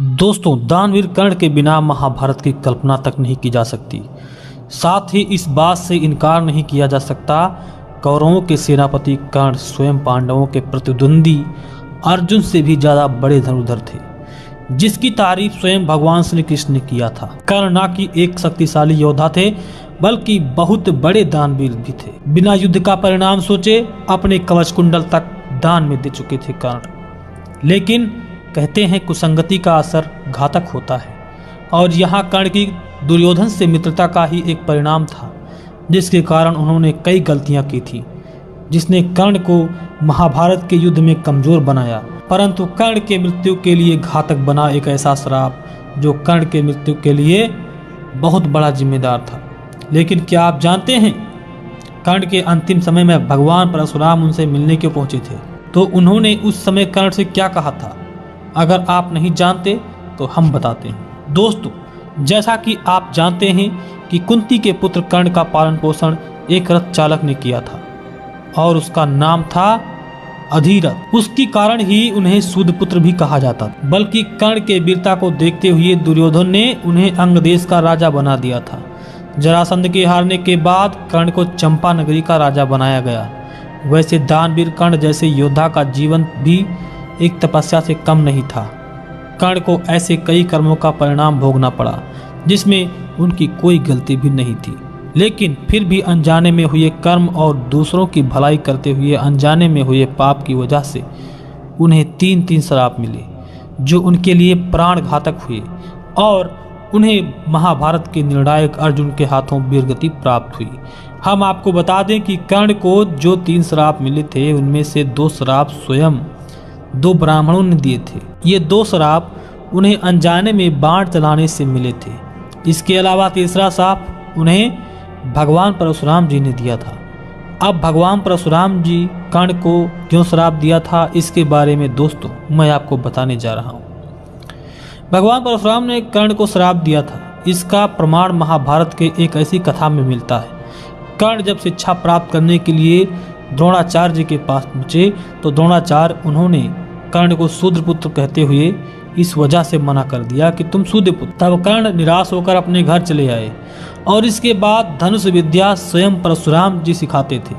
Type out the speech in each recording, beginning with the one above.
दोस्तों, दानवीर कर्ण के बिना महाभारत की कल्पना तक नहीं की जा सकती। साथ ही इस बात से इनकार नहीं किया जा सकता, कौरवों के सेनापति कर्ण स्वयं पांडवों के प्रतिद्वंदी अर्जुन से भी ज्यादा बड़े धनुर्धर थे, जिसकी तारीफ स्वयं भगवान श्री कृष्ण ने किया था। कर्ण ना कि एक शक्तिशाली योद्धा थे, बल्कि बहुत बड़े दानवीर भी थे। बिना युद्ध का परिणाम सोचे अपने कवच कुंडल तक दान में दे चुके थे कर्ण। लेकिन कहते हैं कुसंगति का असर घातक होता है, और यहाँ कर्ण की दुर्योधन से मित्रता का ही एक परिणाम था, जिसके कारण उन्होंने कई गलतियां की थी, जिसने कर्ण को महाभारत के युद्ध में कमजोर बनाया। परंतु कर्ण के मृत्यु के लिए घातक बना एक ऐसा श्राप जो कर्ण के मृत्यु के लिए बहुत बड़ा जिम्मेदार था। लेकिन क्या आप जानते हैं, कर्ण के अंतिम समय में भगवान परशुराम उनसे मिलने क्यों पहुंचे थे? तो उन्होंने उस समय कर्ण से क्या कहा था? अगर आप नहीं जानते तो हम बताते हैं। दोस्तों, जैसा कि आप जानते हैं कि कुंती के पुत्र कर्ण का पालन पोषण एक रथ चालक ने किया था, और उसका नाम था अधिरथ। उसके कारण ही उन्हें सूर्यपुत्र भी कहा जाता था। बल्कि कर्ण के वीरता को देखते हुए दुर्योधन ने उन्हें अंग देश का राजा बना दिया था। जरासंध के हारने के बाद कर्ण को चंपा नगरी का राजा बनाया गया। वैसे दानवीर कर्ण जैसे योद्धा का जीवन भी एक तपस्या से कम नहीं था। कर्ण को ऐसे कई कर्मों का परिणाम भोगना पड़ा जिसमें उनकी कोई गलती भी नहीं थी, लेकिन फिर भी अनजाने में हुए कर्म और दूसरों की भलाई करते हुए अनजाने में हुए पाप की वजह से उन्हें तीन श्राप मिले, जो उनके लिए प्राण घातक हुए, और उन्हें महाभारत के निर्णायक अर्जुन के हाथों वीरगति प्राप्त हुई। हम आपको बता दें कि कर्ण को जो 3 श्राप मिले थे, उनमें से 2 श्राप स्वयं 2 ब्राह्मणों ने दिए थे। ये 2 श्राप उन्हें अनजाने में बाण चलाने से मिले थे। इसके अलावा तीसरा श्राप उन्हें भगवान परशुराम जी ने दिया था। अब भगवान परशुराम जी कर्ण को क्यों श्राप दिया था, इसके बारे में दोस्तों मैं आपको बताने जा रहा हूँ। भगवान परशुराम ने कर्ण को श्राप दिया था, इसका प्रमाण महाभारत के एक ऐसी कथा में मिलता है। कर्ण जब शिक्षा प्राप्त करने के लिए द्रोणाचार्य जी के पास पहुंचे, तो द्रोणाचार्य उन्होंने कर्ण को शूद्रपुत्र कहते हुए इस वजह से मना कर दिया कि तुम शूद्रपुत्र। तब कर्ण निराश होकर अपने घर चले आए, और इसके बाद धनुष विद्या स्वयं परशुराम जी सिखाते थे।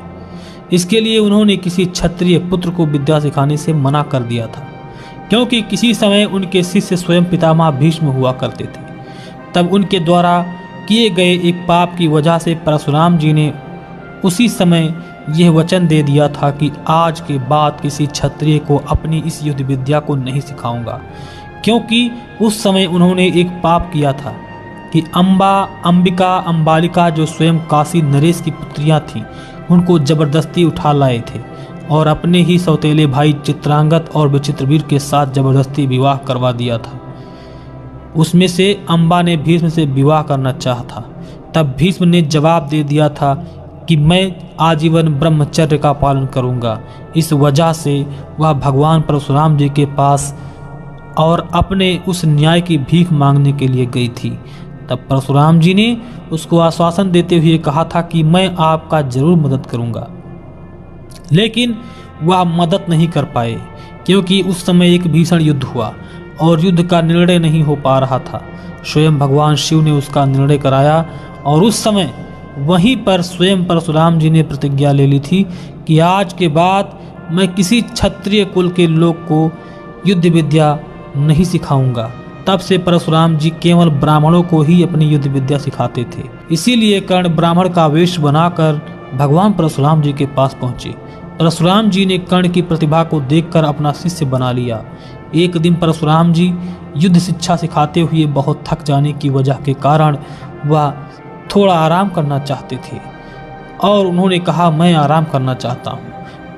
इसके लिए उन्होंने किसी क्षत्रिय पुत्र को विद्या सिखाने से मना कर दिया था, क्योंकि किसी समय उनके शिष्य स्वयं पितामह भीष्म हुआ करते थे। तब उनके द्वारा किए गए एक पाप की वजह से परशुराम जी ने उसी समय यह वचन दे दिया था कि आज के बाद किसी क्षत्रिय को अपनी इस युद्ध विद्या को नहीं सिखाऊंगा, क्योंकि उस समय उन्होंने एक पाप किया था कि अंबिका अंबालिका जो स्वयं काशी नरेश की पुत्रियां थीं, उनको जबरदस्ती उठा लाए थे और अपने ही सौतेले भाई चित्रांगत और विचित्रवीर के साथ जबरदस्ती विवाह करवा दिया था। उसमें से अंबा ने भीष्म से विवाह करना चाहा था। तब भीष्म ने जवाब दे दिया था कि मैं आजीवन ब्रह्मचर्य का पालन करूंगा। इस वजह से वह भगवान परशुराम जी के पास और अपने उस न्याय की भीख मांगने के लिए गई थी। तब परशुराम जी ने उसको आश्वासन देते हुए कहा था कि मैं आपका जरूर मदद करूंगा, लेकिन वह मदद नहीं कर पाए, क्योंकि उस समय एक भीषण युद्ध हुआ और युद्ध का निर्णय नहीं हो पा रहा था। स्वयं भगवान शिव ने उसका निर्णय कराया, और उस समय वहीं पर स्वयं परशुराम जी ने प्रतिज्ञा ले ली थी कि आज के बाद मैं किसी क्षत्रिय कुल के लोग को युद्ध विद्या नहीं सिखाऊंगा। तब से परशुराम जी केवल ब्राह्मणों को ही अपनी युद्ध विद्या सिखाते थे। इसीलिए कर्ण ब्राह्मण का वेश बनाकर भगवान परशुराम जी के पास पहुंचे। परशुराम जी ने कर्ण की प्रतिभा को देखकर अपना शिष्य बना लिया। एक दिन परशुराम जी युद्ध शिक्षा सिखाते हुए बहुत थक जाने की वजह के कारण वह थोड़ा आराम करना चाहते थे, और उन्होंने कहा मैं आराम करना चाहता हूँ।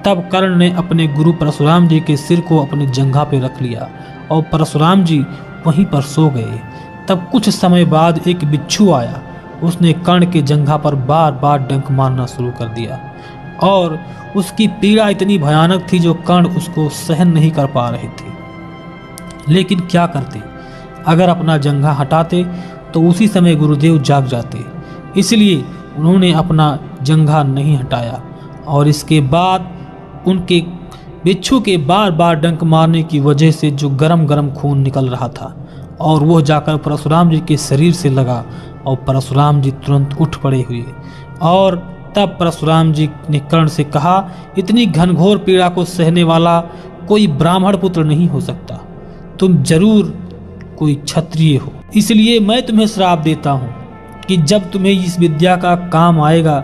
तब कर्ण ने अपने गुरु परशुराम जी के सिर को अपनी जंघा पे रख लिया, और परशुराम जी वहीं पर सो गए। तब कुछ समय बाद एक बिच्छू आया। उसने कर्ण के जंघा पर बार बार डंक मारना शुरू कर दिया, और उसकी पीड़ा इतनी भयानक थी जो कर्ण उसको सहन नहीं कर पा रहे थे। लेकिन क्या करते, अगर अपना जंघा हटाते तो उसी समय गुरुदेव जाग जाते। इसलिए उन्होंने अपना जंघा नहीं हटाया, और इसके बाद उनके बिच्छू के बार बार डंक मारने की वजह से जो गरम गरम खून निकल रहा था और वह जाकर परशुराम जी के शरीर से लगा और परशुराम जी तुरंत उठ पड़े हुए। और तब परशुराम जी ने कर्ण से कहा, इतनी घनघोर पीड़ा को सहने वाला कोई ब्राह्मण पुत्र नहीं हो सकता, तुम जरूर कोई क्षत्रिय हो। इसलिए मैं तुम्हें श्राप देता हूँ कि जब तुम्हें इस विद्या का काम आएगा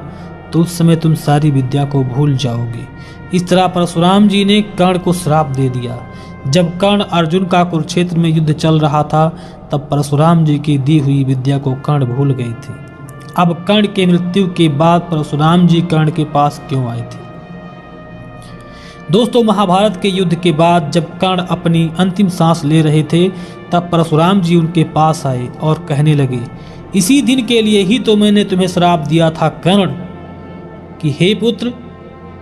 तो उस समय तुम सारी विद्या को भूल जाओगे। इस तरह परशुराम जी ने कर्ण को श्राप दे दिया। जब कर्ण अर्जुन का कुरुक्षेत्र में युद्ध चल रहा था तब परशुराम जी की दी हुई विद्या को कर्ण भूल गए थे। अब कर्ण के मृत्यु के बाद परशुराम जी कर्ण के पास क्यों आए थे? दोस्तों, महाभारत के युद्ध के बाद जब कर्ण अपनी अंतिम सांस ले रहे थे तब परशुराम जी उनके पास आए और कहने लगे, इसी दिन के लिए ही तो मैंने तुम्हें श्राप दिया था कर्ण कि हे पुत्र,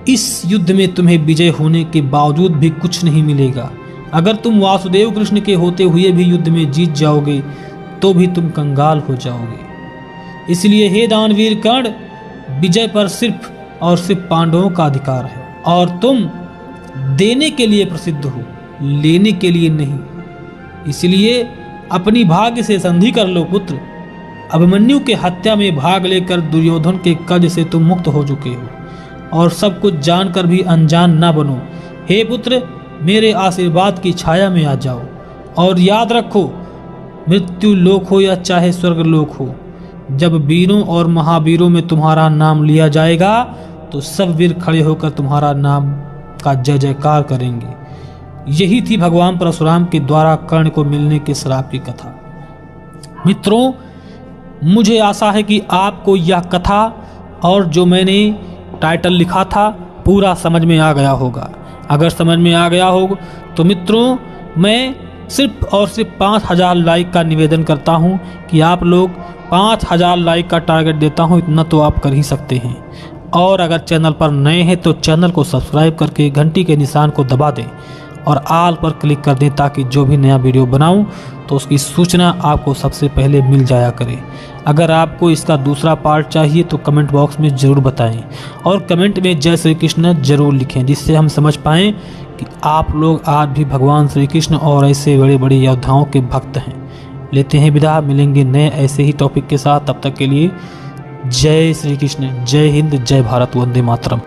इस युद्ध में तुम्हें विजय होने के बावजूद भी कुछ नहीं मिलेगा। अगर तुम वासुदेव कृष्ण के होते हुए भी युद्ध में जीत जाओगे तो भी तुम कंगाल हो जाओगे। इसलिए हे दानवीर कर्ण, विजय पर सिर्फ और सिर्फ पांडवों का अधिकार है और तुम देने के लिए प्रसिद्ध हो, लेने के लिए नहीं। इसलिए अपनी भाग्य से संधि कर लो पुत्र। अभिमन्यु के हत्या में भाग लेकर दुर्योधन के कब्ज से तुम मुक्त हो चुके हो और सब कुछ जानकर भी अनजान ना बनो। हे पुत्र, मेरे आशीर्वाद की छाया में आ जाओ और याद रखो, मृत्यु लोक हो या चाहे स्वर्ग लोक हो, जब वीरों और महावीरों में तुम्हारा नाम लिया जाएगा तो सब वीर खड़े होकर तुम्हारा नाम का जय जयकार करेंगे। यही थी भगवान परशुराम के द्वारा कर्ण को मिलने के श्राप की कथा। मित्रों, मुझे आशा है कि आपको यह कथा और जो मैंने टाइटल लिखा था पूरा समझ में आ गया होगा। अगर समझ में आ गया हो तो मित्रों, मैं सिर्फ और सिर्फ 5000 लाइक का निवेदन करता हूं कि आप लोग 5000 लाइक का टारगेट देता हूं, इतना तो आप कर ही सकते हैं। और अगर चैनल पर नए हैं तो चैनल को सब्सक्राइब करके घंटी के निशान को दबा दें और आल पर क्लिक कर दें ताकि जो भी नया वीडियो बनाऊं तो उसकी सूचना आपको सबसे पहले मिल जाया करे। अगर आपको इसका दूसरा पार्ट चाहिए तो कमेंट बॉक्स में ज़रूर बताएं और कमेंट में जय श्री कृष्ण ज़रूर लिखें, जिससे हम समझ पाएँ कि आप लोग आज भी भगवान श्री कृष्ण और ऐसे बड़े बड़े योद्धाओं के भक्त हैं। लेते हैं विदा, मिलेंगे नए ऐसे ही टॉपिक के साथ। तब तक के लिए जय श्री कृष्ण, जय हिंद, जय भारत, वंदे मातरम।